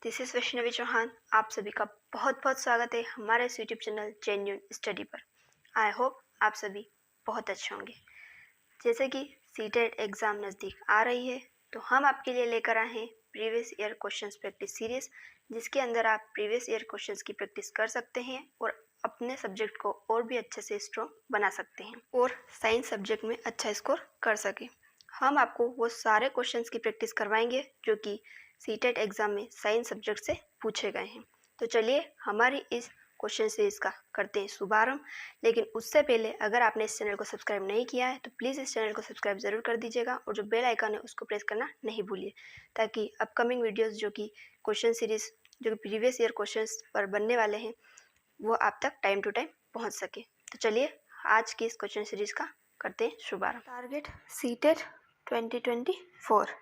This is Vaishnavi Chauhan. आप सभी का बहुत बहुत स्वागत है हमारे इस यूट्यूब चैनल जेन्यून स्टडी पर। आई होप आप सभी बहुत अच्छे होंगे। जैसे कि सीटेट एग्ज़ाम नज़दीक आ रही है तो हम आपके लिए लेकर आए हैं previous year questions practice series, जिसके अंदर आप प्रीवियस ईयर क्वेश्चंस की प्रैक्टिस कर सकते हैं और अपने सब्जेक्ट को और भी अच्छे से स्ट्रॉन्ग बना सकते हैं और साइंस सब्जेक्ट में अच्छा स्कोर कर सकें। हम आपको वो सारे क्वेश्चंस की प्रैक्टिस करवाएंगे जो कि सीटेट एग्ज़ाम में साइंस सब्जेक्ट से पूछे गए हैं। तो चलिए हमारी इस क्वेश्चन सीरीज़ का करते हैं शुभारंभ। लेकिन उससे पहले अगर आपने इस चैनल को सब्सक्राइब नहीं किया है तो प्लीज़ इस चैनल को सब्सक्राइब ज़रूर कर दीजिएगा और जो बेल आइकन है उसको प्रेस करना नहीं भूलिए, ताकि अपकमिंग वीडियोस जो कि क्वेश्चन सीरीज़ जो कि प्रीवियस ईयर क्वेश्चंस पर बनने वाले हैं वो आप तक टाइम टू टाइम पहुँच सके। तो चलिए आज की इस क्वेश्चन सीरीज़ का करते हैं शुभारंभ। Target CTET 2024।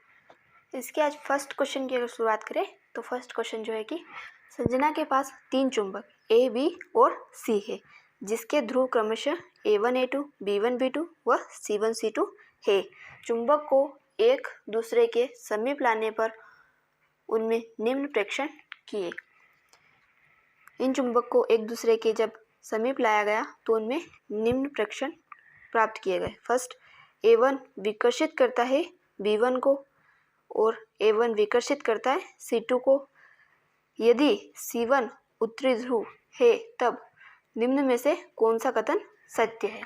इसके आज फर्स्ट क्वेश्चन की अगर शुरुआत करें तो फर्स्ट क्वेश्चन जो है कि संजना के पास 3 चुंबक ए, बी और सी है, जिसके ध्रुव क्रमशः A1 A2, B1 B2 व C1 C2 है। चुंबक को एक दूसरे के समीप लाने पर उनमें निम्न प्रेक्षण किए। इन चुंबक को एक दूसरे के जब समीप लाया गया तो उनमें निम्न प्रेक्षण प्राप्त किए गए। फर्स्ट, A1 विकर्षित करता है B1 को और A1 विकर्षित करता है C2 को। यदि C1 उत्तरी ध्रुव है तब निम्न में से कौन सा कथन सत्य है।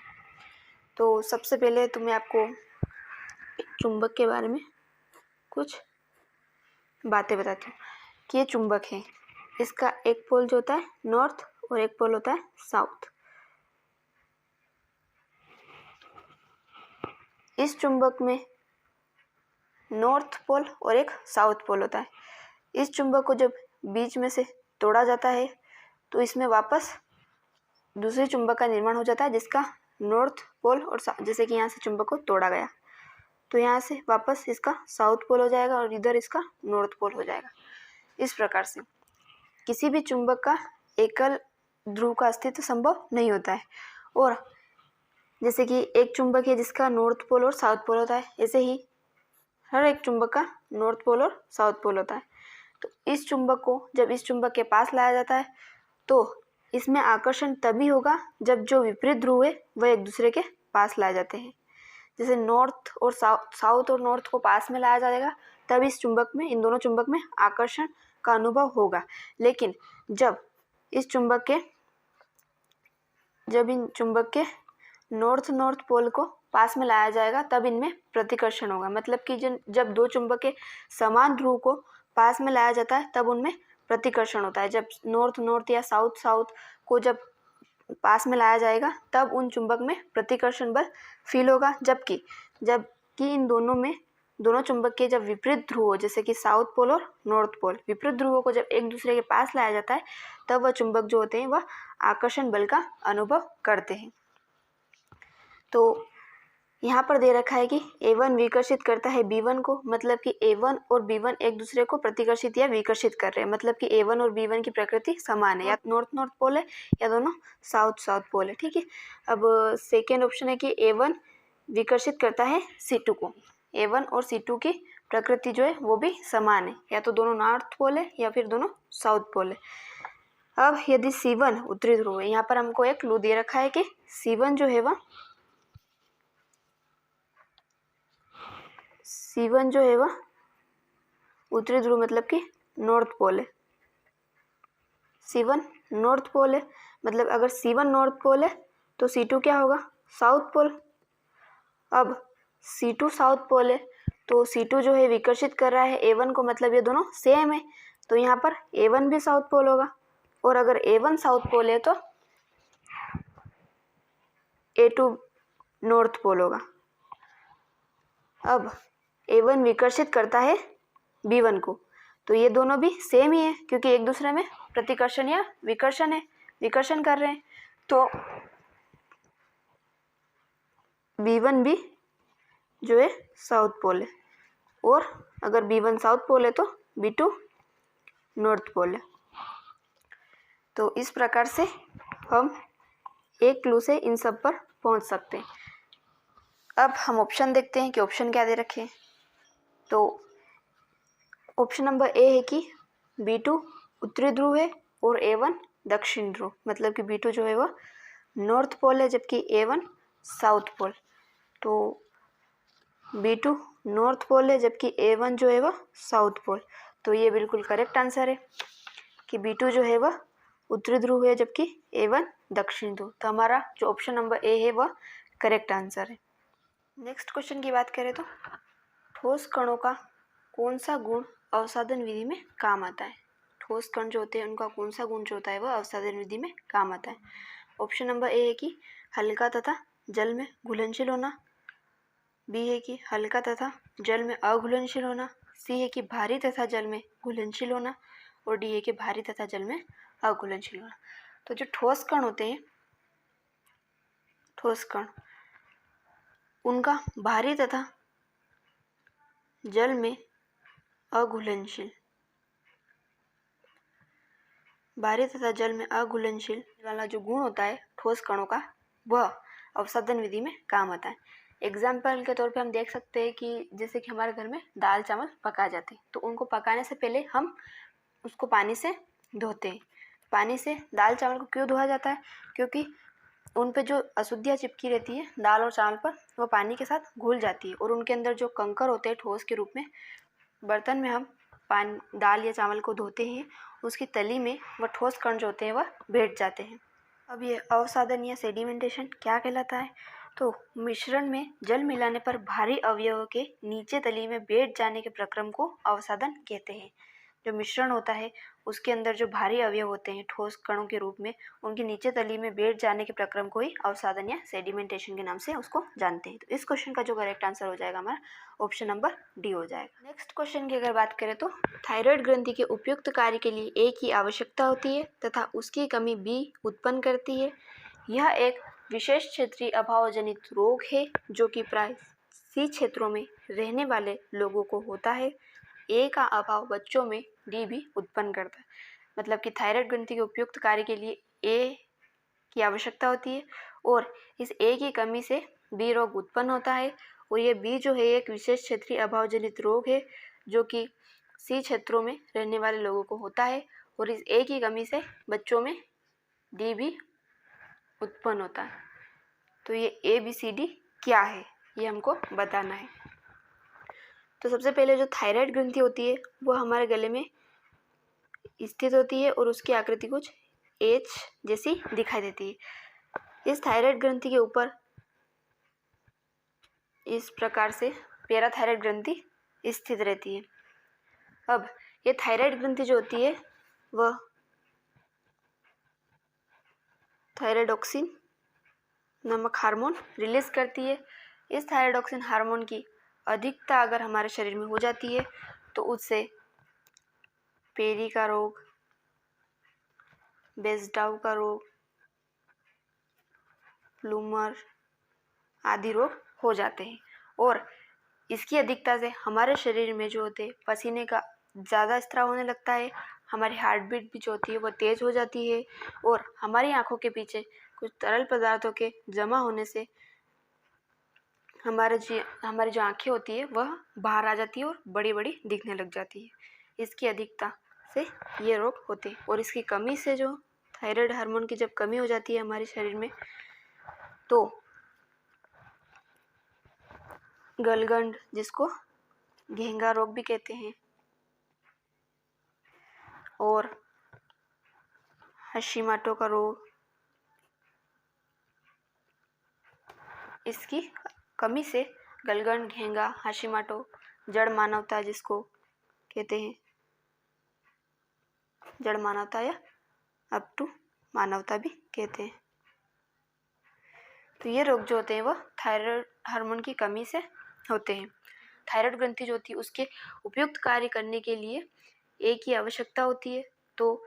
तो सबसे पहले तो मैं आपको चुंबक के बारे में कुछ बातें बताती हूँ कि ये चुंबक है, इसका एक पोल जो होता है नॉर्थ और एक पोल होता है साउथ। इस चुंबक में नॉर्थ पोल और एक साउथ पोल होता है। इस चुंबक को जब बीच में से तोड़ा जाता है तो इसमें वापस दूसरे चुंबक का निर्माण हो जाता है जिसका नॉर्थ पोल और जैसे कि यहाँ से चुंबक को तोड़ा गया तो यहाँ से वापस इसका साउथ पोल हो जाएगा और इधर इसका नॉर्थ पोल हो जाएगा। इस प्रकार से किसी भी चुंबक का एकल ध्रुव का अस्तित्व संभव नहीं होता है। और जैसे कि एक चुंबक है जिसका नॉर्थ पोल और साउथ पोल होता है, ऐसे ही हर एक चुंबक का नॉर्थ पोल और साउथ पोल होता है। तो इस चुंबक को जब इस चुंबक के पास लाया जाता है तो इसमें आकर्षण तभी होगा जब जो विपरीत ध्रुव है वह एक दूसरे के पास लाए जाते हैं। जैसे नॉर्थ और साउथ और नॉर्थ को पास में लाया जाएगा तब इस चुंबक में, इन दोनों चुंबक में आकर्षण का अनुभव होगा। लेकिन जब इन चुंबक के नॉर्थ पोल को पास में लाया जाएगा तब इनमें प्रतिकर्षण होगा। मतलब कि जब दो चुंबक के समान ध्रुव को पास में लाया जाता है तब उनमें प्रतिकर्षण होता है। जब नॉर्थ या साउथ को जब पास में लाया जाएगा तब उन चुंबक में प्रतिकर्षण बल फील होगा। जबकि इन दोनों चुंबक के जब विपरीत ध्रुव हो, जैसे कि साउथ पोल और नॉर्थ पोल, विपरीत ध्रुवों को जब एक दूसरे के पास लाया जाता है तब वह चुंबक जो होते हैं वह आकर्षण बल का अनुभव करते हैं। तो यहाँ पर दे रखा है कि A1 विकर्षित करता है B1 को, मतलब कि A1 और B1 एक दूसरे को प्रतिकर्षित या विकर्षित कर रहे हैं। मतलब कि A1 और B1 की प्रकृति समान है, या नॉर्थ पोल है या दोनों साउथ पोल है। ठीक है। अब सेकेंड ऑप्शन है कि A1 विकर्षित करता है C2 को। A1 और C2 की प्रकृति जो है वो भी समान है, या तो दोनों नॉर्थ पोल है या फिर दोनों साउथ पोल है। अब यदि C1 उत्तरी ध्रुव है, यहाँ पर हमको एक क्लू दे रखा है कि C1 जो है वह उत्तरी ध्रुव मतलब कि नॉर्थ पोल है। C1 नॉर्थ पोल है, मतलब अगर C1 नॉर्थ पोल है तो C2 क्या होगा, साउथ पोल। अब C2 साउथ पोल है तो C2 जो है विकर्षित कर रहा है A1 को, मतलब ये दोनों सेम है तो यहाँ पर A1 भी साउथ पोल होगा। और अगर A1 साउथ पोल है तो A2 नॉर्थ पोल होगा। अब A1 विकर्षित करता है B1 को, तो ये दोनों भी सेम ही है क्योंकि एक दूसरे में प्रतिकर्षण या विकर्षण कर रहे हैं। तो B1 भी जो है साउथ पोल है, और अगर B1 साउथ पोल है तो B2 नॉर्थ पोल है। तो इस प्रकार से हम एक क्लू से इन सब पर पहुंच सकते हैं। अब हम ऑप्शन देखते हैं कि ऑप्शन क्या दे रखे हैं। तो ऑप्शन नंबर ए है कि B2 उत्तरी ध्रुव है और A1 दक्षिण ध्रुव, मतलब कि B2 जो है वह नॉर्थ पोल है जबकि A1 साउथ पोल। तो B2 नॉर्थ पोल है जबकि A1 जो है वह साउथ पोल। तो ये बिल्कुल करेक्ट आंसर है कि B2 जो है वह उत्तरी ध्रुव है जबकि A1 दक्षिण ध्रुव। तो हमारा जो ऑप्शन नंबर ए है वह करेक्ट आंसर है। नेक्स्ट क्वेश्चन की बात करें तो ठोस कणों का कौन सा गुण अवसादन विधि में काम आता है। ठोस कण जो होते हैं उनका कौन सा गुण जो होता है वह अवसादन विधि में काम आता है। ऑप्शन नंबर ए है कि हल्का तथा जल में घुलनशील होना, बी है कि हल्का तथा जल में अघुलनशील होना, सी है कि भारी तथा जल में घुलनशील होना और डी है कि भारी तथा जल में अघुलनशील होना। तो जो ठोस कण होते हैं, ठोस कण, उनका भारी तथा जल में अघुलनशील, भारी तथा जल में अघुलनशील वाला जो गुण होता है ठोस कणों का वह अवसादन विधि में काम आता है। एग्जाम्पल के तौर पे हम देख सकते हैं कि जैसे कि हमारे घर में दाल चावल पकाए जाते हैं तो उनको पकाने से पहले हम उसको पानी से धोते हैं। पानी से दाल चावल को क्यों धोया जाता है? क्योंकि उन पे जो अशुद्धियाँ चिपकी रहती है दाल और चावल पर, वो पानी के साथ घुल जाती है और उनके अंदर जो कंकर होते हैं ठोस के रूप में, बर्तन में हम पानी दाल या चावल को धोते हैं, उसकी तली में वह ठोस कण जो होते हैं वह बैठ जाते हैं। अब ये अवसादन या सेडिमेंटेशन क्या कहलाता है? तो मिश्रण में जल मिलाने पर भारी अवयवों के नीचे तली में बैठ जाने के प्रक्रम को अवसादन कहते हैं। जो मिश्रण होता है उसके अंदर जो भारी अवयव होते हैं ठोस कणों के रूप में, उनकी नीचे तली में बैठ जाने के प्रक्रम को ही अवसादन या सेडिमेंटेशन के नाम से उसको जानते हैं। तो इस क्वेश्चन का जो करेक्ट आंसर हो जाएगा हमारा ऑप्शन नंबर डी हो जाएगा। नेक्स्ट क्वेश्चन की अगर बात करें तो थायराइड ग्रंथि के उपयुक्त कार्य के लिए ए की आवश्यकता होती है तथा उसकी कमी बी उत्पन्न करती है। यह एक विशेष क्षेत्रीय अभाव जनित रोग है जो कि प्राय सी क्षेत्रों में रहने वाले लोगों को होता है। ए का अभाव बच्चों में डी भी उत्पन्न करता है। मतलब कि थायराइड ग्रंथि के उपयुक्त कार्य के लिए ए की आवश्यकता होती है और इस ए की कमी से बी रोग उत्पन्न होता है और ये बी जो है एक विशेष क्षेत्रीय अभाव जनित रोग है जो कि सी क्षेत्रों में रहने वाले लोगों को होता है और इस ए की कमी से बच्चों में डी भी उत्पन्न होता है। तो ये ए बी सी डी क्या है ये हमको बताना है। तो सबसे पहले जो थायराइड ग्रंथि होती है वो हमारे गले में स्थित होती है और उसकी आकृति कुछ एच जैसी दिखाई देती है। इस थायराइड ग्रंथि के ऊपर इस प्रकार से पैराथायराइड ग्रंथि स्थित रहती है। अब ये थायराइड ग्रंथि जो होती है वह थायराइडोक्सिन नामक हार्मोन रिलीज करती है। इस थायराइडोक्सिन हार्मोन की अधिकता अगर हमारे शरीर में हो जाती है तो उससे पेरी का रोग, बेस्डाउ का रोग, प्लूमर आदि रोग हो जाते हैं। और इसकी अधिकता से हमारे शरीर में जो होते हैं पसीने का ज़्यादा स्त्राव होने लगता है, हमारी हार्ट बीट भी जो होती है वो तेज़ हो जाती है और हमारी आंखों के पीछे कुछ तरल पदार्थों के जमा होने से हमारी जो आंखें होती है वह बाहर आ जाती है और बड़ी बड़ी दिखने लग जाती है। इसकी अधिकता से ये रोग होते हैं और इसकी कमी से जो थायराइड हार्मोन की जब कमी हो जाती है हमारे शरीर में तो गलगंड, जिसको घेंगा रोग भी कहते हैं, और हशीमाटो का रोग, इसकी कमी से गलगंड, घेंगा, हशीमाटो, जड़ मानवता जिसको कहते हैं, जड़ मानवता या अप टू मानवता भी कहते हैं। तो ये रोग जो होते हैं वह थायराइड हार्मोन की कमी से होते हैं। थायराइड ग्रंथि जो होती है उसके उपयुक्त कार्य करने के लिए ए की आवश्यकता होती है। तो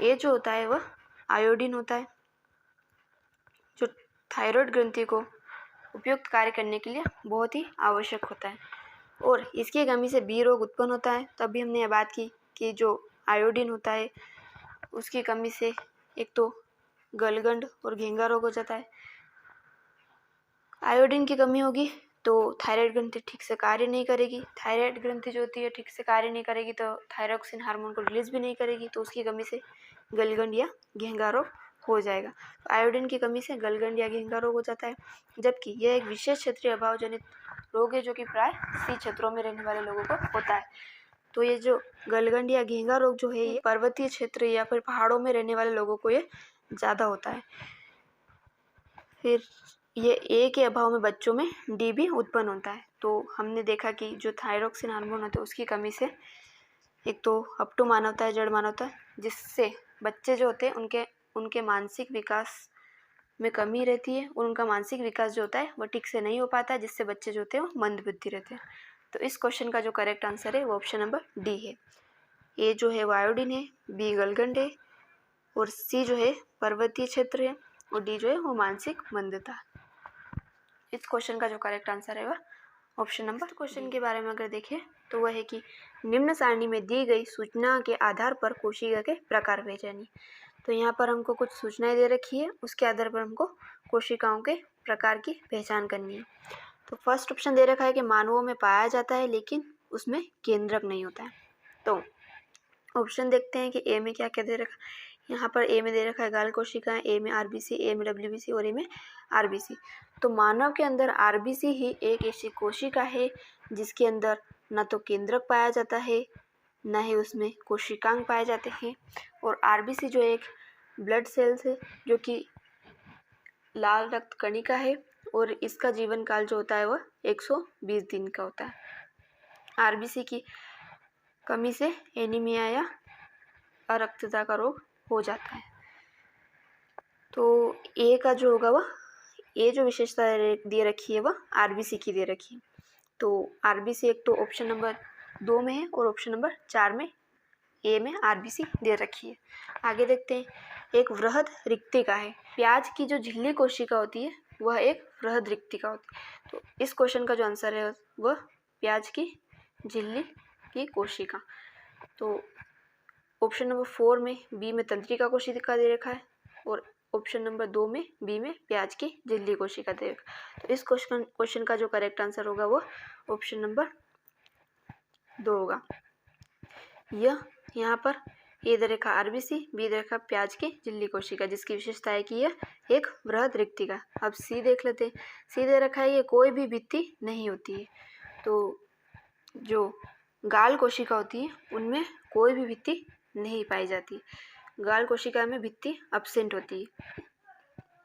ए जो होता है वह आयोडीन होता है जो थायराइड ग्रंथि को उपयुक्त कार्य करने के लिए बहुत ही आवश्यक होता है और इसकी कमी से बी रोग उत्पन्न होता है। तो अभी हमने ये बात की कि जो आयोडीन होता है उसकी कमी से एक तो गलगंड और घेंगा रोग हो जाता है। आयोडीन की कमी होगी तो थायराइड ग्रंथि ठीक से कार्य नहीं करेगी। थायराइड ग्रंथि जो होती है ठीक से कार्य नहीं करेगी तो थायरोक्सिन हार्मोन को रिलीज भी नहीं करेगी, तो उसकी कमी से गलगंड या घेंघा रोग हो जाएगा। तो आयोडीन की कमी से गलगंड या घेंघा रोग हो जाता है, जबकि यह एक विशेष क्षेत्रीय अभाव जनित रोग है जो कि प्राय सी क्षेत्रों में रहने वाले लोगों को होता है। तो ये जो गलगंड या घेंघा रोग जो है ये पर्वतीय क्षेत्र या फिर पहाड़ों में रहने वाले लोगों को ये ज़्यादा होता है। फिर ये ए के अभाव में बच्चों में डी भी उत्पन्न होता है। तो हमने देखा कि जो थायरोक्सिन हार्मोन होता है उसकी कमी से एक तो अपटू मानवता है, जड़ मानवता है, जिससे बच्चे जो होते हैं उनके मानसिक विकास में कमी रहती है और उनका मानसिक विकास जो होता है वो ठीक से नहीं हो पाता है, जिससे बच्चे जो होते हैं वो मंदबुद्धि रहते हैं। तो इस क्वेश्चन का जो करेक्ट आंसर है वो ऑप्शन नंबर डी है। ए जो है वो आयोडीन है, बी गलगंड है और सी जो है पर्वतीय क्षेत्र है और डी जो है वो मानसिक मंदता। इस क्वेश्चन का जो करेक्ट आंसर है वह ऑप्शन नंबर। क्वेश्चन के बारे में अगर देखें तो वह है कि निम्न सारणी में दी गई सूचना के आधार पर कोशिका के प्रकार पहचानिए। तो यहाँ पर हमको कुछ सूचनाएं दे रखी है, उसके आधार पर हमको कोशिकाओं के प्रकार की पहचान करनी है। तो फर्स्ट ऑप्शन दे रखा है कि मानवों में पाया जाता है लेकिन उसमें केंद्रक नहीं होता है। तो ऑप्शन देखते हैं कि ए में क्या क्या दे रखा है। यहाँ पर ए में दे रखा है गाल कोशिकाएं, ए में आरबीसी, ए में डब्ल्यूबीसी और ए में आरबीसी। तो मानव के अंदर आरबीसी ही एक ऐसी कोशिका है जिसके अंदर न तो केंद्रक पाया जाता है न ही उसमें कोशिकांग पाए जाते हैं। और आरबीसी जो एक ब्लड सेल्स है जो कि लाल रक्त कणिका है और इसका जीवन काल जो होता है वह 120 दिन का होता है। आरबीसी की कमी से एनीमिया या अरक्तता का रोग हो जाता है। तो ए का जो होगा वह ए जो विशेषता दे रखी है वह आरबीसी की दे रखी है। तो आरबीसी एक तो ऑप्शन नंबर 2 में है और ऑप्शन नंबर 4 में ए में आरबीसी दे रखी है। आगे देखते हैं, एक वृहद रिक्तिका है। प्याज की जो झिल्ली कोशिका होती है वह एक वृहद रिक्तिका होती है। तो इस क्वेश्चन का जो आंसर है वह प्याज की झिल्ली की कोशिका। तो ऑप्शन नंबर 4 में बी में तंत्रिका कोशिका दे रखा है और ऑप्शन नंबर 2 में बी में प्याज की झिल्ली कोशिका दे रखा है। तो इस क्वेश्चन का जो करेक्ट आंसर होगा वो ऑप्शन नंबर 2 होगा। यह यहाँ पर ए दे रखा आरबीसी, बी दे रखा प्याज की झिल्ली कोशिका, जिसकी विशेषता है कि यह एक वृहद रिक्तिका। अब सी देख लेते हैं। सी दे रखा है ये कोई भी भित्ति नहीं होती है। तो जो गाल कोशिका होती है उनमें कोई भी भित्ति नहीं पाई जाती। गाल कोशिका में भित्ति एब्सेंट होती है।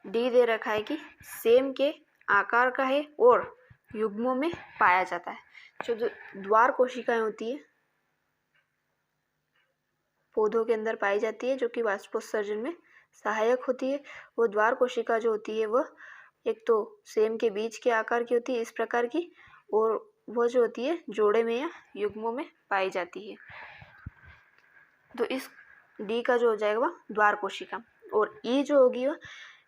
डी दे रखा है कि सेम के आकार का है और युग्मों में पाया जाता है। जो द्वार कोशिकाएं होती है पौधों के अंदर पाई जाती है जो कि वाष्पोत्सर्जन में सहायक होती है। वो द्वार कोशिका जो होती है वह एक तो सेम के बीज के आकार की होती है इस प्रकार की, और वह जो होती है जोड़े में या युग्मों में पाई जाती है। तो इस डी का जो हो जाएगा वह द्वार कोशिका। और ई जो होगी वह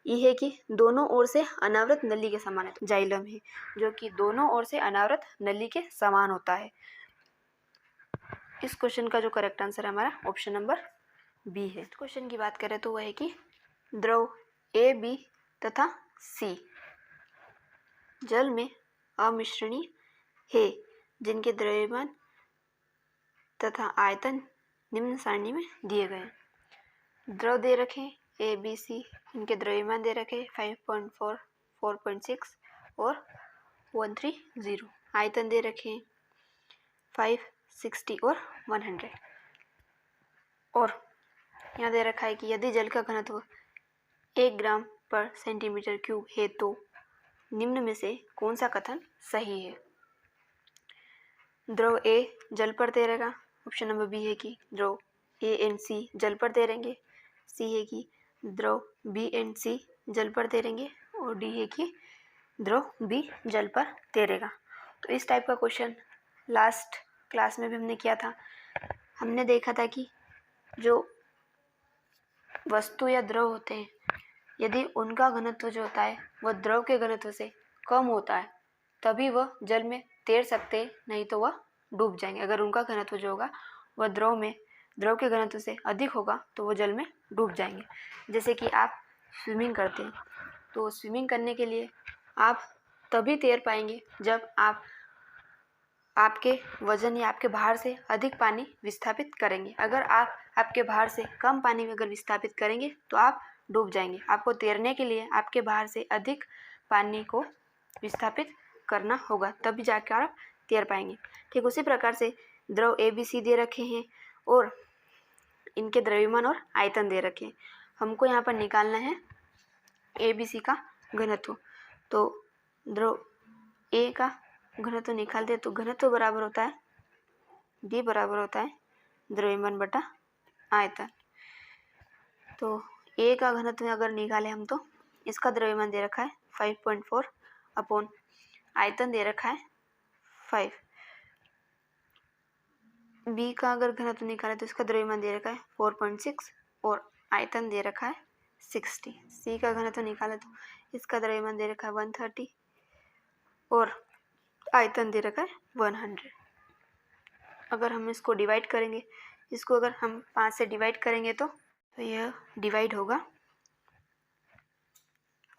ई है कि दोनों ओर से अनावृत नली के समान है। जाइलम है जो कि दोनों ओर से अनावृत नली के समान होता है। इस क्वेश्चन का जो करेक्ट आंसर है हमारा ऑप्शन नंबर बी है। क्वेश्चन की बात करें तो वह है कि द्रव ए, बी तथा सी जल में अमिश्रणीय है जिनके द्रव्यमान तथा आयतन निम्न सारणी में दिए गए। द्रव दे रखे ए, बी, सी, इनके द्रव्यमान दे रखे 5.4, 4.6 और 130। आयतन दे रखे 5, 60 और 100। और यहाँ दे रखा है कि यदि जल का घनत्व 1 ग्राम पर सेंटीमीटर क्यूब है तो निम्न में से कौन सा कथन सही है। द्रव ए जल पर तैरेगा, ऑप्शन नंबर बी है कि द्रव ए एंड सी जल पर तैरेंगे, सी है कि द्रव बी एंड सी जल पर तैरेंगे और डी है कि द्रव बी जल पर तैरेगा। तो इस टाइप का क्वेश्चन लास्ट क्लास में भी हमने किया था। हमने देखा था कि जो वस्तु या द्रव होते हैं यदि उनका घनत्व जो होता है वह द्रव के घनत्व से कम होता है तभी वह जल में तैर सकते हैं, नहीं तो वह डूब जाएंगे। अगर उनका घनत्व जो होगा वह द्रव के घनत्व से अधिक होगा तो वो जल में डूब जाएंगे। जैसे कि आप स्विमिंग करते हैं तो स्विमिंग करने के लिए आप तभी तैर पाएंगे जब आप आपके वजन या आपके भार से अधिक पानी विस्थापित करेंगे। अगर आप आपके भार से कम पानी में अगर विस्थापित करेंगे तो आप डूब जाएंगे। आपको तैरने के लिए आपके भार से अधिक पानी को विस्थापित करना होगा, तभी जाकर आप तैर पाएंगे। ठीक उसी प्रकार से द्रव ABC दे रखे हैं और इनके द्रव्यमान और आयतन दे रखे हैं। हमको यहाँ पर निकालना है ABC का घनत्व। तो द्रव A का घनत्व निकालते हैं तो घनत्व बराबर होता है B बराबर होता है द्रव्यमान बटा आयतन। तो A का घनत्व अगर निकाले हम तो इसका द्रव्यमान दे रखा है 5.4 अपॉन आयतन दे रखा है 5। B का अगर घनत्व निकाले तो इसका द्रव्यमान दे रखा है 4.6 और आयतन दे रखा है 60। C का घनत्व निकाले तो इसका द्रव्यमान दे रखा है 130 और आयतन दे रखा है 100। अगर हम इसको डिवाइड करेंगे, इसको अगर हम 5 से डिवाइड करेंगे तो यह डिवाइड होगा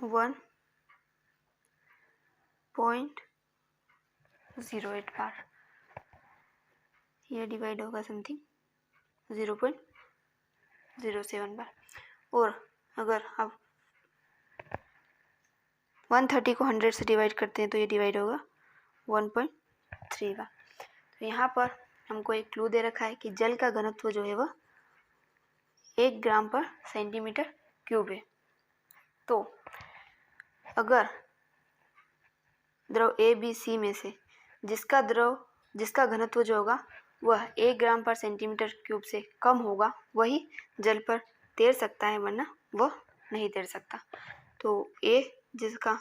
1.08 बार। यह डिवाइड होगा समथिंग 0.07 बार। और अगर आप 130 को 100 से डिवाइड करते हैं तो ये डिवाइड होगा 1.3 बार। तो यहाँ पर हमको एक क्लू दे रखा है कि जल का घनत्व जो है वह 1 ग्राम पर सेंटीमीटर क्यूब है। तो अगर द्रव ABC में से जिसका घनत्व जो होगा वह 1 ग्राम पर सेंटीमीटर क्यूब से कम होगा, वही जल पर तैर सकता है, वरना वह नहीं तैर सकता। तो A जिसका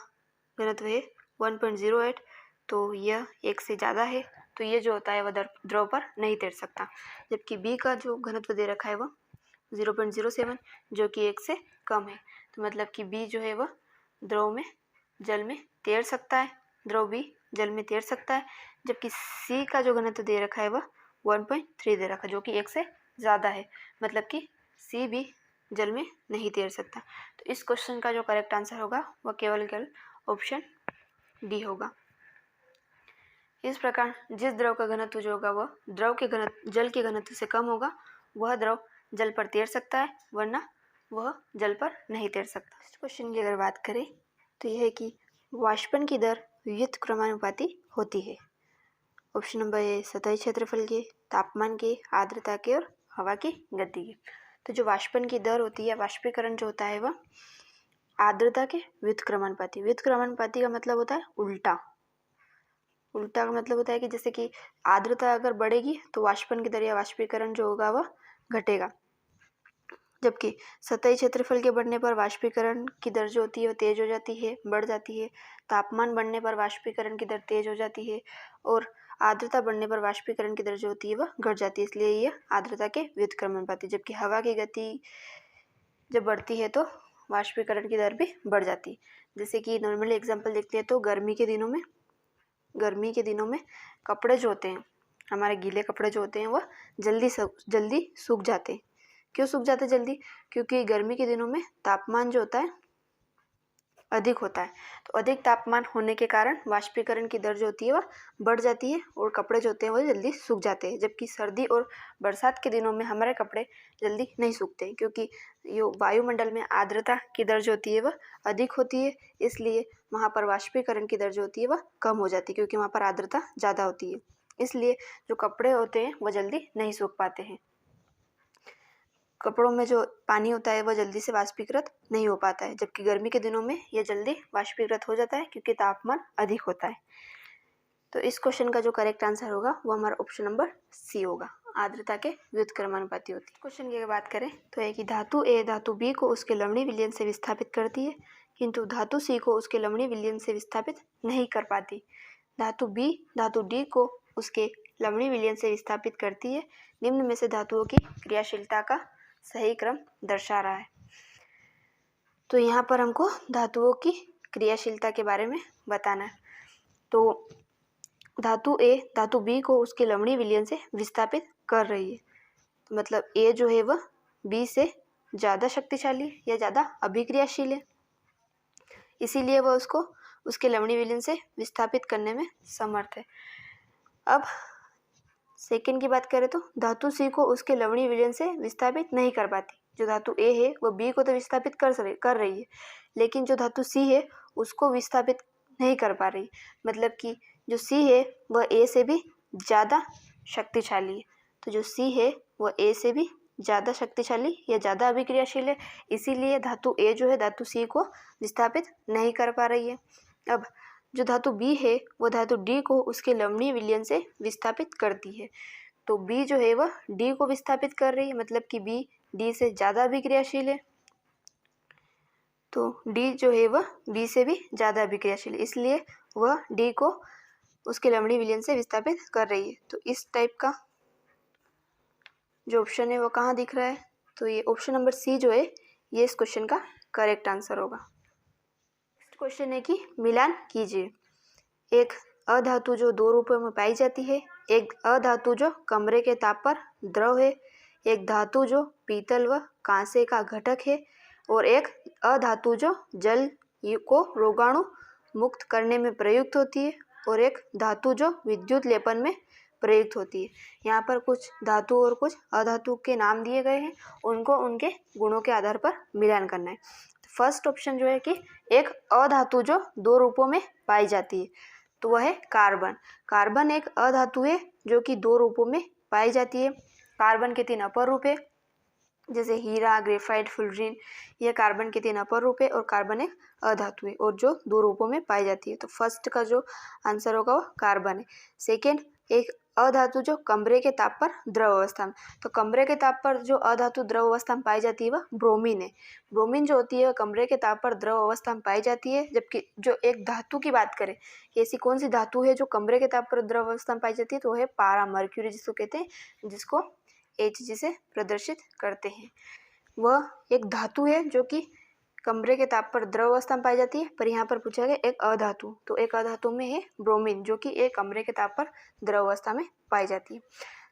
घनत्व है 1.08, तो यह 1 से ज़्यादा है, तो ये जो होता है वह द्रव पर नहीं तैर सकता। जबकि B का जो घनत्व दे रखा है वह 0.07 जो कि 1 से कम है। तो मतलब कि B जो है वह जल में तैर सकता है, द्रव B जल में तैर सकता है। जबकि C का जो घनत्व दे रखा है वह 1.3 दे रखा है जो कि 1 से ज़्यादा है, मतलब कि C भी जल में नहीं तैर सकता। तो इस क्वेश्चन का जो करेक्ट आंसर होगा वह केवल ऑप्शन डी होगा। इस प्रकार जिस द्रव का घनत्व जो होगा वह जल के घनत्व से कम होगा, वह द्रव जल पर तैर सकता है, वरना वह जल पर नहीं तैर सकता। इस क्वेश्चन की अगर बात करें तो यह है कि वाष्पन की दर व्युत्क्रमानुपाती होती है। ऑप्शन नंबर ए सतही क्षेत्रफल के, तापमान के, आर्द्रता के और हवा की गति के। तो जो वाष्पन की दर होती है, वाष्पीकरण जो होता है वह आर्द्रता के व्युत्क्रमानुपाती। व्युत्क्रमानुपाती का मतलब होता है उल्टा का मतलब होता है कि जैसे कि आर्द्रता अगर बढ़ेगी तो वाष्पन की दर या वाष्पीकरण जो होगा वह घटेगा। जबकि सतही क्षेत्रफल के बढ़ने पर वाष्पीकरण की दर जो होती है वह तेज हो जाती है, बढ़ जाती है। तापमान बढ़ने पर वाष्पीकरण की दर तेज हो जाती है और आर्द्रता बढ़ने पर वाष्पीकरण की दर जो होती है वह घट जाती है, इसलिए यह आर्द्रता के व्युत्क्रमानुपाती। जबकि हवा की गति जब बढ़ती है तो वाष्पीकरण की दर भी बढ़ जाती है। जैसे कि नॉर्मली एग्जाम्पल देखते हैं तो गर्मी के दिनों में कपड़े जो होते हैं, हमारे गीले कपड़े जो होते हैं वह जल्दी सूख जाते हैं। क्यों सूख जाते जल्दी? क्योंकि गर्मी के दिनों में तापमान जो होता है अधिक होता है, तो अधिक तापमान होने के कारण वाष्पीकरण की दर जो होती है वह बढ़ जाती है और कपड़े जो होते हैं वह जल्दी सूख जाते हैं। जबकि सर्दी और बरसात के दिनों में हमारे कपड़े जल्दी नहीं सूखते हैं, क्योंकि ये वायुमंडल में आर्द्रता की दर जो होती है वह अधिक होती है, इसलिए वहाँ पर वाष्पीकरण की दर जो होती है वह कम हो जाती है, क्योंकि वहाँ पर आर्द्रता ज़्यादा होती है। इसलिए जो कपड़े होते हैं वह जल्दी नहीं सूख पाते हैं। कपड़ों में जो पानी होता है वह जल्दी से वाष्पीकृत नहीं हो पाता है, जबकि गर्मी के दिनों में यह जल्दी वाष्पीकृत हो जाता है क्योंकि तापमान अधिक होता है। तो इस क्वेश्चन का जो करेक्ट आंसर होगा वो हमारा ऑप्शन नंबर सी होगा, आर्द्रता के व्युत्क्रमानुपाती होती है। क्वेश्चन की अगर बात करें तो है कि धातु ए धातु बी को उसके लवणीय विलयन से विस्थापित करती है, किंतु धातु सी को उसके लवणीय विलयन से विस्थापित नहीं कर पाती। धातु बी धातु डी को उसके लवणीय विलयन से विस्थापित करती है। निम्न में से धातुओं की क्रियाशीलता का सही क्रम दर्शा रहा है। तो यहाँ पर हमको धातुओं की क्रियाशीलता के बारे में बताना है। तो धातु ए धातु बी को उसके लवणीय विलयन से विस्थापित कर रही है, तो मतलब ए जो है वह बी से ज़्यादा शक्तिशाली या ज़्यादा अभिक्रियाशील है, इसीलिए वह उसको उसके लवणीय विलयन से विस्थापित करने में समर्थ है। अब सेकेंड की बात करें तो धातु सी को उसके लवणीय विलयन से विस्थापित नहीं कर पाती। जो धातु ए है वो बी को तो विस्थापित कर रही है, लेकिन जो धातु सी है उसको विस्थापित नहीं कर पा रही। मतलब कि जो सी है वह ए से भी ज़्यादा शक्तिशाली है। तो जो सी है वह ए से भी ज़्यादा शक्तिशाली या ज़्यादा अभिक्रियाशील है, इसीलिए धातु ए जो है धातु सी को विस्थापित नहीं कर पा रही है। अब जो धातु बी है वो धातु डी को उसके लवणीय विलयन से विस्थापित करती है। तो बी जो है वह डी को विस्थापित कर रही है, मतलब कि बी डी से ज़्यादा अभिक्रियाशील है। तो डी जो है वह बी से भी ज़्यादा अभिक्रियाशील है, इसलिए वह डी को उसके लवणीय विलयन से विस्थापित कर रही है। तो इस टाइप का जो ऑप्शन है वो कहाँ दिख रहा है? तो ये ऑप्शन नंबर सी जो है ये इस क्वेश्चन का करेक्ट आंसर होगा। नेक्स्ट क्वेश्चन है कि मिलान कीजिए। एक अधातु जो दो रूपों में पाई जाती है, एक अधातु जो कमरे के ताप पर द्रव है, एक धातु जो पीतल व कांसे का घटक है, और एक अधातु जो जल को रोगाणु मुक्त करने में प्रयुक्त होती है, और एक धातु जो विद्युत लेपन में प्रयुक्त होती है। यहाँ पर कुछ धातु और कुछ अधातु के नाम दिए गए हैं, उनको उनके गुणों के आधार पर मिलान करना है। फर्स्ट ऑप्शन जो है कि एक अधातु जो दो रूपों में पाई जाती है, तो वह है कार्बन। कार्बन एक अधातु है जो कि दो रूपों में पाई जाती है। कार्बन के 3 अपर रूप है, जैसे हीरा, ग्रेफाइट, फुलरीन, यह कार्बन के 3 अपर रूप है, और कार्बन एक अधातु है और जो दो रूपों में पाई जाती है। तो फर्स्ट का जो आंसर होगा वो कार्बन है। सेकेंड, एक अधातु जो कमरे के ताप पर द्रव अवस्था में, तो कमरे के ताप पर जो अधातु द्रव अवस्था में पाई जाती है वह ब्रोमीन है। ब्रोमीन जो होती है वह कमरे के ताप पर द्रव अवस्था में पाई जाती है। जबकि जो एक धातु की बात करें, ऐसी कौन सी धातु है जो कमरे के ताप पर द्रव अवस्था में पाई जाती है, तो वह है पारा, मर्क्यूरी जिसको कहते हैं, जिसको Hg से प्रदर्शित करते हैं। वह एक धातु है जो कि कमरे के ताप पर द्रव अवस्था में पाई जाती है, पर यहाँ पर पूछा गया एक अधातु, तो एक अधातु में है ब्रोमीन जो कि एक कमरे के ताप पर द्रव अवस्था में पाई जाती है।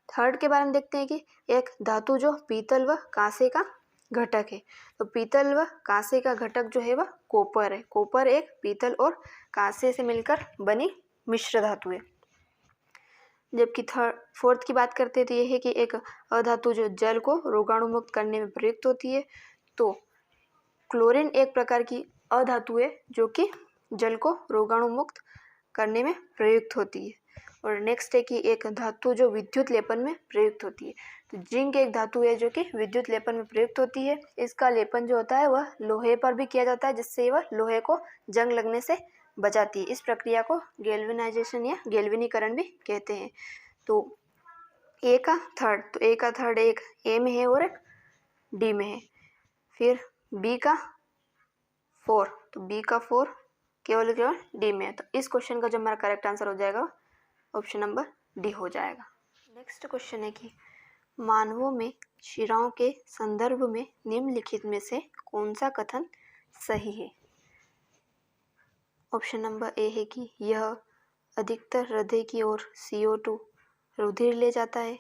थर्ड के बारे में देखते हैं कि एक धातु जो पीतल व कांसे का घटक है, तो पीतल व कांसे का घटक जो है वह कॉपर है। कॉपर एक पीतल और कांसे से मिलकर बनी मिश्र धातु है। जबकि फोर्थ की बात करते हैं तो ये है कि एक अधातु जो जल को रोगाणु मुक्त करने में प्रयुक्त होती है। तो क्लोरीन एक प्रकार की अधातु है जो कि जल को रोगाणु मुक्त करने में प्रयुक्त होती है। और नेक्स्ट है कि एक धातु जो विद्युत लेपन में प्रयुक्त होती है, तो जिंक एक धातु है जो कि विद्युत लेपन में प्रयुक्त होती है। इसका लेपन जो होता है वह लोहे पर भी किया जाता है, जिससे वह लोहे को जंग लगने से बचाती है। इस प्रक्रिया को गैल्वेनाइजेशन या गैल्वेनीकरण भी कहते हैं। तो ए का थर्ड एक ए में है और एक डी में है। फिर बी का 4, तो बी का 4 केवल डी में है। तो इस क्वेश्चन का जो हमारा करेक्ट आंसर हो जाएगा ऑप्शन नंबर डी हो जाएगा। नेक्स्ट क्वेश्चन है कि मानवों में शिराओं के संदर्भ में निम्नलिखित में से कौन सा कथन सही है? ऑप्शन नंबर ए है कि यह अधिकतर हृदय की ओर CO2 रुधिर ले जाता है।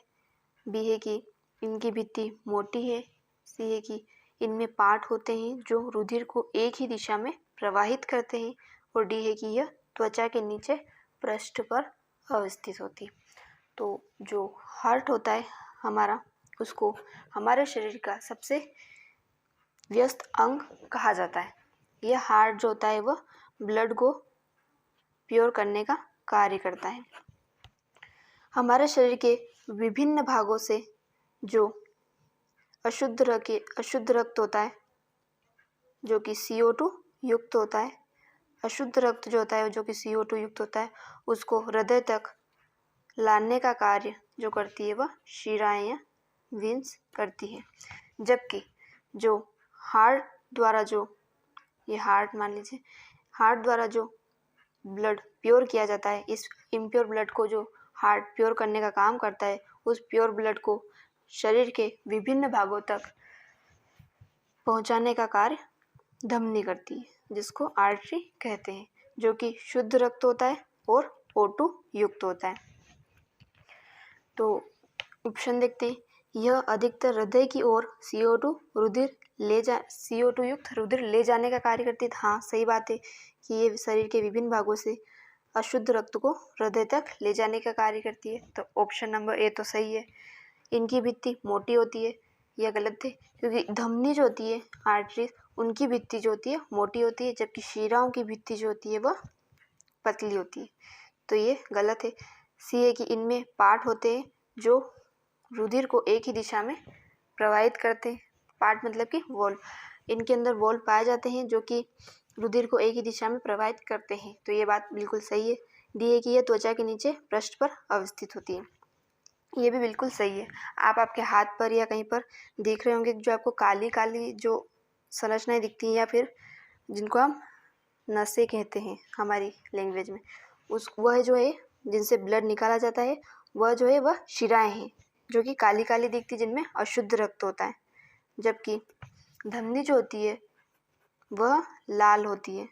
बी है कि इनकी भित्ति मोटी है। सी है कि इनमें पार्ट होते हैं जो रुधिर को एक ही दिशा में प्रवाहित करते हैं। और डी है कि यह त्वचा के नीचे पृष्ठ पर अवस्थित होती है। तो जो हार्ट होता है हमारा, उसको हमारे शरीर का सबसे व्यस्त अंग कहा जाता है। यह हार्ट जो होता है वह ब्लड को प्योर करने का कार्य करता है। हमारे शरीर के विभिन्न भागों से जो अशुद्ध रक्त होता है जो कि CO2 युक्त होता है, अशुद्ध रक्त जो होता है जो कि CO2 युक्त होता है, उसको हृदय तक लाने का कार्य जो करती है वह शिराएं या वेन्स करती है। जबकि जो हार्ट द्वारा जो ये हार्ट मान लीजिए, हार्ट द्वारा जो ब्लड प्योर किया जाता है, इस इम्प्योर ब्लड को जो हार्ट प्योर करने का काम करता है, उस प्योर ब्लड को शरीर के विभिन्न भागों तक पहुंचाने का कार्य धमनी करती है, जिसको आर्टरी कहते हैं, जो कि शुद्ध रक्त होता है और O2 युक्त होता है। तो ऑप्शन देखते हैं, यह अधिकतर हृदय की ओर CO2 रुधिर CO2 युक्त रुधिर ले जाने का कार्य करती है। हाँ, सही बात है कि ये शरीर के विभिन्न भागों से अशुद्ध रक्त को हृदय तक ले जाने का कार्य करती है। तो ऑप्शन नंबर ए तो सही है। इनकी भित्ति मोटी होती है, यह गलत है, क्योंकि धमनी जो होती है, आर्टरीज, उनकी भित्ति जो होती है मोटी होती है, जबकि शिराओं की भित्ति जो होती है वह पतली होती है। तो ये गलत है। सी है कि इनमें पार्ट होते हैं जो रुधिर को एक ही दिशा में प्रवाहित करते हैं। पार्ट मतलब कि वॉल्व, इनके अंदर वॉल्व पाए जाते हैं जो कि रुधिर को एक ही दिशा में प्रवाहित करते हैं। तो ये बात बिल्कुल सही है। डी है कि यह त्वचा के नीचे पृष्ठ पर अवस्थित होती है, ये भी बिल्कुल सही है। आप आपके हाथ पर या कहीं पर देख रहे होंगे जो आपको काली काली जो संरचनाएं दिखती हैं, या फिर जिनको हम नसें कहते हैं हमारी लैंग्वेज में, वह जो है जिनसे ब्लड निकाला जाता है, वह जो है वह शिराएं हैं जो कि काली काली दिखती, जिनमें अशुद्ध रक्त होता है, जबकि धमनी जो होती है वह लाल होती है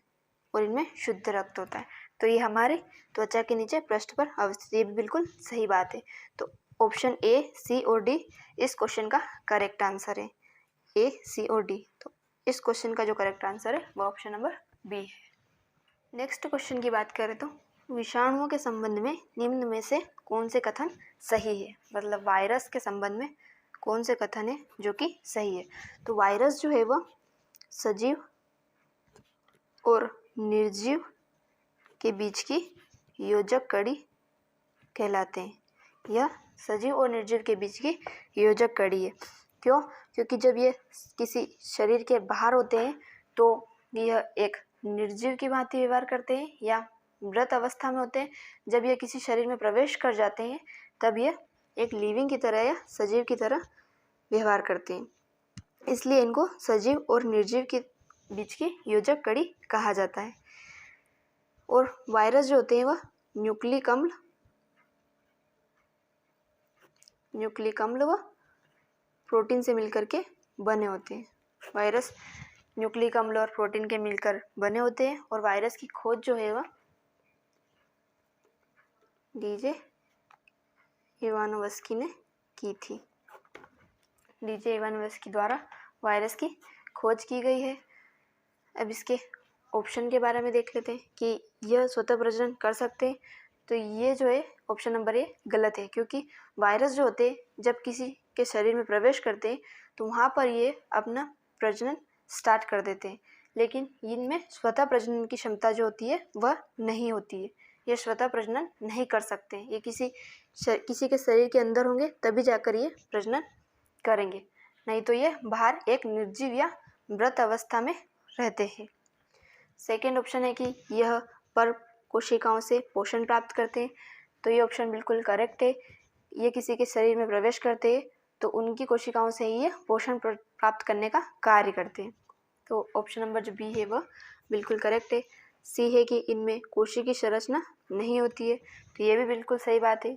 और इनमें शुद्ध रक्त होता है। तो ये हमारे त्वचा के नीचे पृष्ठ पर अवस्थित, ये भी बिल्कुल सही बात है। तो ऑप्शन ए, सी और डी इस क्वेश्चन का करेक्ट आंसर है। ए, सी और डी। तो इस क्वेश्चन का जो करेक्ट आंसर है वह ऑप्शन नंबर बी है। नेक्स्ट क्वेश्चन की बात करें तो विषाणुओं के संबंध में निम्न में से कौन से कथन सही है, मतलब वायरस के संबंध में कौन से कथन है जो कि सही है। तो वायरस जो है वह सजीव और निर्जीव के बीच की योजक कड़ी कहलाते हैं। यह सजीव और निर्जीव के बीच की योजक कड़ी है। क्यों? क्योंकि जब ये किसी शरीर के बाहर होते हैं तो यह एक निर्जीव की भांति व्यवहार करते हैं, या मृत अवस्था में होते हैं जब यह किसी शरीर में प्रवेश कर जाते हैं तब यह एक लिविंग की तरह या सजीव की तरह व्यवहार करते हैं। इसलिए इनको सजीव और निर्जीव के बीच की योजक कड़ी कहा जाता है। और वायरस जो होते हैं वह न्यूक्लिक अम्ल व प्रोटीन से मिलकर के बने होते हैं। वायरस न्यूक्लिक अम्ल और प्रोटीन के मिलकर बने होते हैं। और वायरस की खोज जो है वह डीजे इवानोव्स्की ने की थी। डीजे इवानोव्स्की द्वारा वायरस की खोज की गई है। अब इसके ऑप्शन के बारे में देख लेते हैं कि यह स्वतः प्रजनन कर सकते हैं। तो ये जो है ऑप्शन नंबर ए गलत है, क्योंकि वायरस जो होते हैं जब किसी के शरीर में प्रवेश करते हैं तो वहाँ पर ये अपना प्रजनन स्टार्ट कर देते हैं, लेकिन इनमें स्वतः प्रजनन की क्षमता जो होती है वह नहीं होती है। ये स्वतः प्रजनन नहीं कर सकते। ये किसी के शरीर के अंदर होंगे तभी जाकर ये प्रजनन करेंगे, नहीं तो ये बाहर एक निर्जीव या मृत अवस्था में रहते हैं। सेकेंड ऑप्शन है कि यह पर कोशिकाओं से पोषण प्राप्त करते हैं। तो ये ऑप्शन बिल्कुल करेक्ट है। ये किसी के शरीर में प्रवेश करते हैं तो उनकी कोशिकाओं से ही ये पोषण प्राप्त करने का कार्य करते हैं। तो ऑप्शन नंबर जो बी है वह बिल्कुल करेक्ट है। सी है कि इनमें कोशिकीय संरचना नहीं होती है। तो ये भी बिल्कुल सही बात है,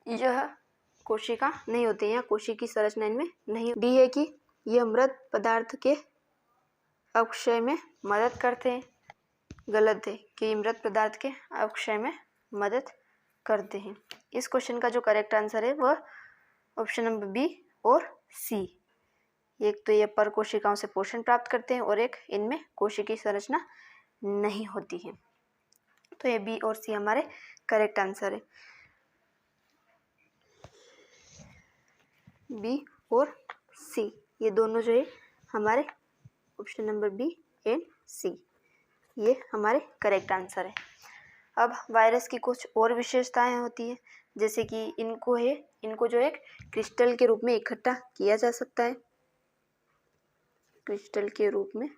यह कोशिका नहीं होती है या कोशिकीय संरचना इनमें नहीं। डी है कि यह मृत पदार्थ के अवक्षय में मदद करते हैं। गलत है कि मृत पदार्थ के अवक्षय में मदद करते हैं। इस क्वेश्चन का जो करेक्ट आंसर है वह ऑप्शन नंबर बी और सी। एक तो ये पर कोशिकाओं से पोषण प्राप्त करते हैं और एक इनमें कोशिकीय संरचना नहीं होती है। तो ये बी और सी हमारे करेक्ट आंसर है। बी और सी ये दोनों जो है हमारे ऑप्शन नंबर बी एंड सी ये हमारे करेक्ट आंसर है। अब वायरस की कुछ और विशेषताएं होती है, जैसे कि इनको जो एक क्रिस्टल के रूप में इकट्ठा किया जा सकता है। क्रिस्टल के रूप में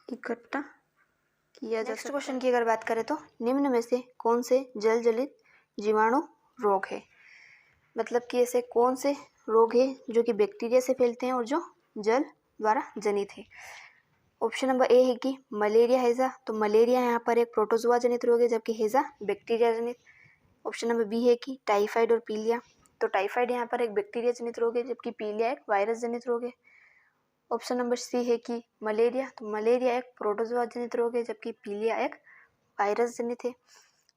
इकट्ठा किया जा सकता है। नेक्स्ट क्वेश्चन की अगर बात करें तो निम्न में से कौन से जल जनित जीवाणु रोग है, मतलब कि ऐसे कौन से रोग है जो कि बैक्टीरिया से फैलते हैं और जो जल द्वारा जनित है। ऑप्शन नंबर ए है कि मलेरिया हैजा। तो मलेरिया यहाँ पर एक प्रोटोजोआ जनित रोग है, जबकि हैजा बैक्टीरिया जनित। ऑप्शन नंबर बी है कि टाइफाइड और पीलिया। तो टाइफाइड यहाँ पर एक बैक्टीरिया जनित रोग है, जबकि पीलिया एक वायरस जनित रोग है। ऑप्शन नंबर सी है कि मलेरिया। तो मलेरिया एक प्रोटोजोआ जनित रोग है, जबकि पीलिया एक वायरस जनित है।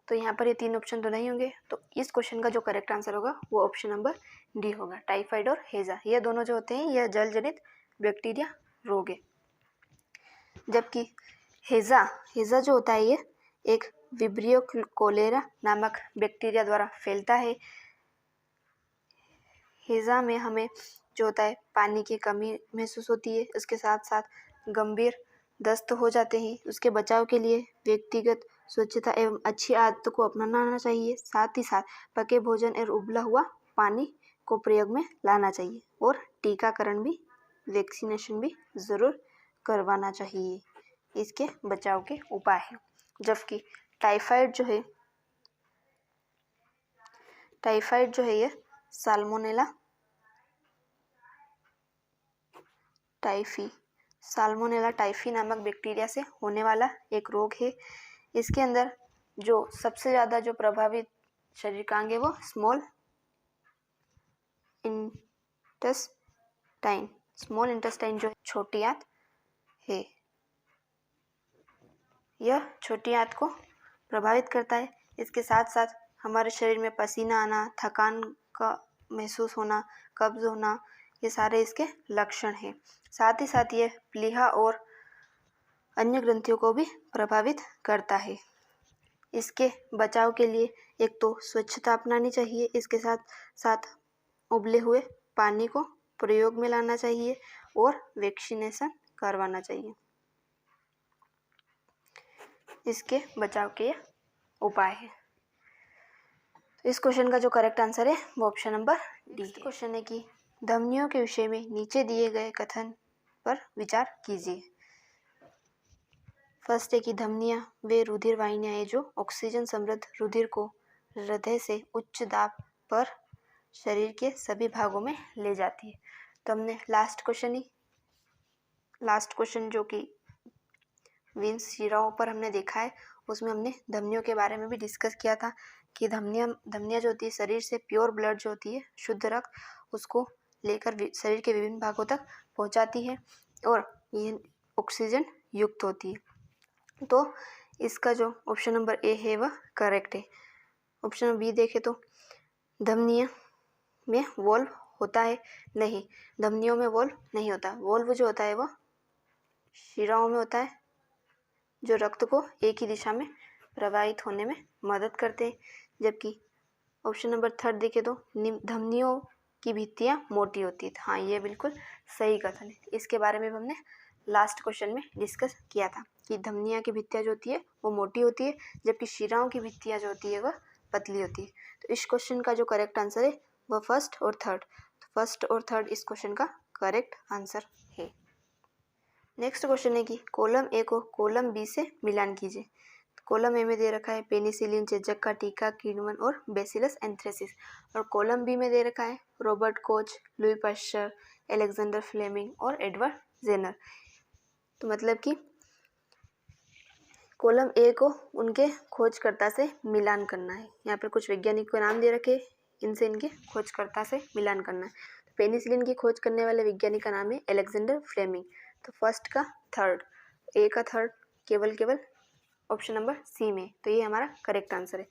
तो यहाँ पर ये 3 ऑप्शन तो नहीं होंगे, तो इस क्वेश्चन का जो करेक्ट आंसर होगा वो ऑप्शन नंबर डी होगा, टाइफाइड और हैजा। ये दोनों जो होते हैं यह जल जनित बैक्टीरिया रोग है। जबकि हैजा जो होता है ये एक विब्रियो कोलेरा नामक बैक्टीरिया द्वारा फैलता है। हैजा में हमें जो होता है पानी की कमी महसूस होती है, उसके साथ साथ गंभीर दस्त हो जाते हैं। उसके बचाव के लिए व्यक्तिगत स्वच्छता एवं अच्छी आदतों को अपनाना चाहिए। साथ ही साथ पके भोजन और उबला हुआ पानी को प्रयोग में लाना चाहिए और टीकाकरण भी, वैक्सीनेशन भी ज़रूर करवाना चाहिए। इसके बचाव के उपाय हैं। जबकि टाइफाइड जो है ये साल्मोनेला टाइफी नामक बैक्टीरिया से होने वाला एक रोग है। इसके अंदर जो सबसे ज़्यादा जो प्रभावित शरीर का अंग है वो स्मॉल इंटेस्टाइन जो छोटी आंत है, यह छोटी आंत को प्रभावित करता है। इसके साथ साथ हमारे शरीर में पसीना आना, थकान का महसूस होना, कब्ज होना, ये सारे इसके लक्षण हैं। साथ ही साथ ये प्लीहा और अन्य ग्रंथियों को भी प्रभावित करता है। इसके बचाव के लिए एक तो स्वच्छता अपनानी चाहिए, इसके साथ साथ उबले हुए पानी को प्रयोग में लाना चाहिए और वैक्सीनेशन करवाना चाहिए। इसके बचाव के उपाय है। तो इस क्वेश्चन का जो करेक्ट आंसर है वो ऑप्शन नंबर डी। क्वेश्चन है कि धमनियों के विषय में नीचे दिए गए कथन पर विचार कीजिए। फर्स्ट है कि धमनियां वे रुधिर वाहिनियां हैं जो ऑक्सीजन समृद्ध रुधिर को हृदय से उच्च दाब पर शरीर के सभी भागों में ले जाती है। तो हमने लास्ट क्वेश्चन जो कि वेन्स शिराओं पर हमने देखा है, उसमें हमने धमनियों के बारे में भी डिस्कस किया था कि धमनियां जो होती है शरीर से प्योर ब्लड जो होती है, शुद्ध रक्त, उसको लेकर शरीर के विभिन्न भागों तक पहुंचाती है और ये ऑक्सीजन युक्त होती है। तो इसका जो ऑप्शन नंबर ए है वह करेक्ट है। ऑप्शन नंबर बी देखें तो धमनियों में वॉल्व होता है, नहीं, धमनियों में वॉल्व नहीं होता। वॉल्व जो होता है वह शिराओं में होता है, जो रक्त को एक ही दिशा में प्रवाहित होने में मदद करते हैं। जबकि ऑप्शन नंबर थर्ड देखें तो धमनियों की भित्तियां मोटी होती है। हाँ, ये बिल्कुल सही कथन है। इसके बारे में हमने लास्ट क्वेश्चन में डिस्कस किया था कि धमनियां की भित्तियां जो होती है वो मोटी होती है, जबकि शिराओं की भित्तियां जो होती है वह पतली होती है। तो इस क्वेश्चन का जो करेक्ट आंसर है वह फर्स्ट और थर्ड इस क्वेश्चन का करेक्ट आंसर है। नेक्स्ट क्वेश्चन है कि कॉलम ए को कॉलम बी से मिलान कीजिए। कॉलम ए में दे रखा है पेनिसिलिन, चेचक का टीका, किण्वन और बेसिलस एंथ्रेसिस, और कॉलम बी में दे रखा है Robert Koch, Louis Pasteur, Alexander Fleming और एडवर्ड जेनर। तो मतलब कि कॉलम ए को उनके खोजकर्ता से मिलान करना है। यहाँ पर कुछ वैज्ञानिक को नाम दे रखे, इनसे इनके खोजकर्ता से मिलान करना है। तो पेनिसिलिन की खोज करने वाले वैज्ञानिक का नाम है अलेक्जेंडर फ्लेमिंग। तो फर्स्ट का थर्ड, ए का थर्ड केवल ऑप्शन नंबर सी में, तो ये हमारा करेक्ट आंसर है।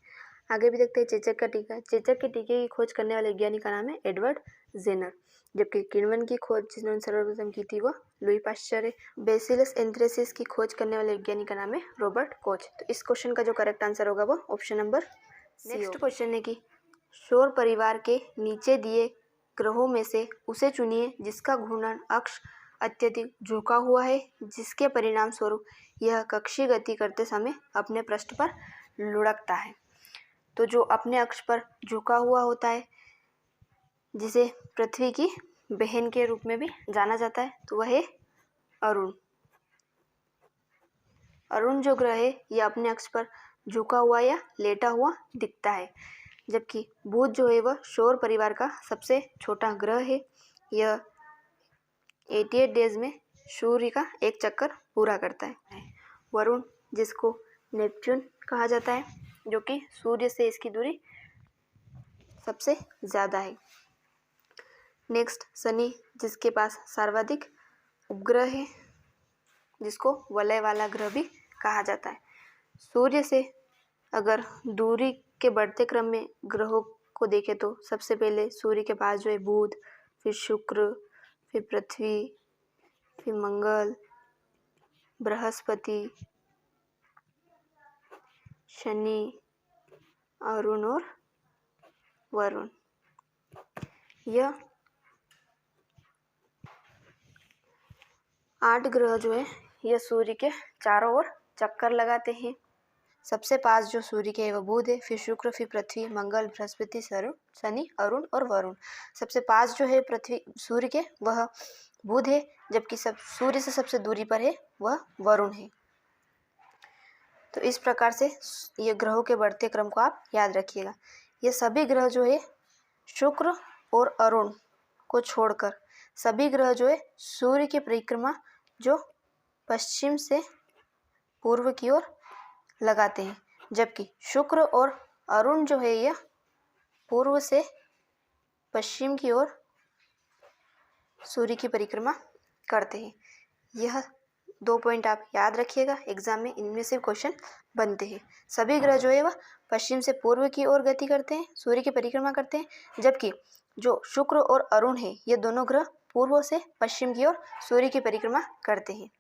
आगे भी देखते हैं चेचक का टीका। चेचक के टीके की खोज करने वाले वैज्ञानिक का नाम है एडवर्ड जेनर। जबकि किण्वन की खोज जिन्होंने सर्वप्रथम की थी वो लुई पाश्चर है। बेसिलस एंथ्रेसिस की खोज करने वाले वैज्ञानिक का नाम है रॉबर्ट कोच। तो इस क्वेश्चन का जो करेक्ट आंसर होगा वो ऑप्शन नंबर नेक्स्ट क्वेश्चन है कि सौर परिवार के नीचे दिए ग्रहों में से उसे चुनिए जिसका घूर्णन अक्ष अत्यधिक झुका हुआ है, जिसके परिणाम स्वरूप यह कक्षीय गति करते समय अपने पृष्ठ पर लुढ़कता है। तो जो अपने अक्ष पर झुका हुआ होता है, जिसे पृथ्वी की बहन के रूप में भी जाना जाता है, तो वह है अरुण। अरुण जो ग्रह है यह अपने अक्ष पर झुका हुआ या लेटा हुआ दिखता है। जबकि बुध जो है वह सौर परिवार का सबसे छोटा ग्रह है। यह 88 डेज में सूर्य का एक चक्कर पूरा करता है। वरुण, जिसको नेपच्यून कहा जाता है, जो कि सूर्य से इसकी दूरी सबसे ज़्यादा है। नेक्स्ट शनि, जिसके पास सर्वाधिक उपग्रह है, जिसको वलय वाला ग्रह भी कहा जाता है। सूर्य से अगर दूरी के बढ़ते क्रम में ग्रहों को देखें तो सबसे पहले सूर्य के पास जो है बुध, फिर शुक्र, फिर पृथ्वी, फिर मंगल, बृहस्पति, शनि, अरुण और वरुण। यह 8 ग्रह जो है यह सूर्य के चारों ओर चक्कर लगाते हैं। सबसे पास जो सूर्य के है वह बुध है, फिर शुक्र, फिर पृथ्वी, मंगल, बृहस्पति, शनि, अरुण और वरुण। सबसे पास जो है पृथ्वी सूर्य के वह बुध है, जबकि सूर्य से सबसे दूरी पर है वह वरुण है। तो इस प्रकार से ये ग्रहों के बढ़ते क्रम को आप याद रखिएगा। ये सभी ग्रह जो है शुक्र और अरुण को छोड़कर सभी ग्रह जो है सूर्य की परिक्रमा जो पश्चिम से पूर्व की ओर लगाते हैं, जबकि शुक्र और अरुण जो है यह पूर्व से पश्चिम की ओर सूर्य की परिक्रमा करते हैं। यह 2 पॉइंट आप याद रखिएगा, एग्जाम में इनमें से क्वेश्चन बनते हैं। सभी ग्रह जो है वह पश्चिम से पूर्व की ओर गति करते हैं, सूर्य की परिक्रमा करते हैं, जबकि जो शुक्र और अरुण है ये दोनों ग्रह पूर्व से पश्चिम की ओर सूर्य की परिक्रमा करते हैं।